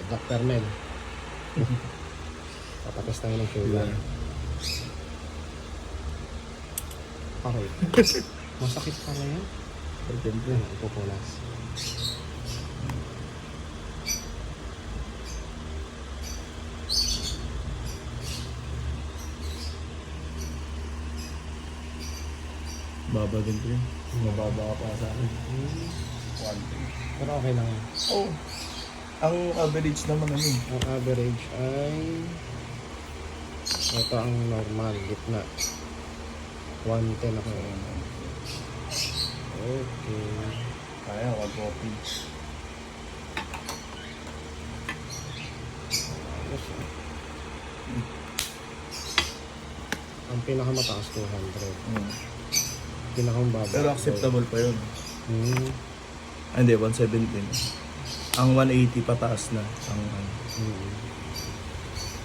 Dr. Mel. Papatest tayo ng sugar. Aray. Masakit pala yan. Siyempre. Ipupunas. Baba din ko yun. Mababa ka pa sa akin. 1. Pero okay lang yan. Oh. Ang average naman ano eh. Ang average ay... Ito ang normal, gitna. 110 ako. Okay. Kaya, 140. Ayos, ah. Ang pinakamataas 200. Pinakamababa. Pero acceptable pa yun. Ah, hindi, 117. Ang 180 pataas na. Ang, ano.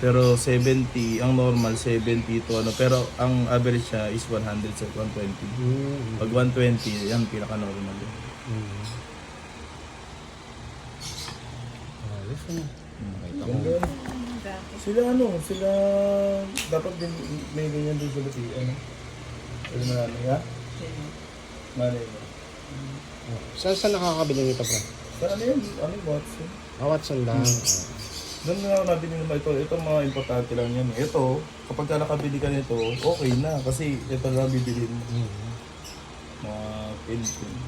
Pero 70, ang normal 70 to ano. Pero ang average niya is 100 sa 120. Pag 120, yan pinaka-normal yun. Ayos, ah. Ganda. Sila ano, sila dapat din may ganyan din sila ano. Sila na ano, ya? Malay mo. Saan nakakabili nito, pre? Sa ano yun? Ano yung Watson? Watson lang. Doon na ako nabili naman ito. Ito mga importante lang yan. Ito, kapag ka nakabili ka nito, okay na. Kasi ito lang bibili mo. Mga Philippine.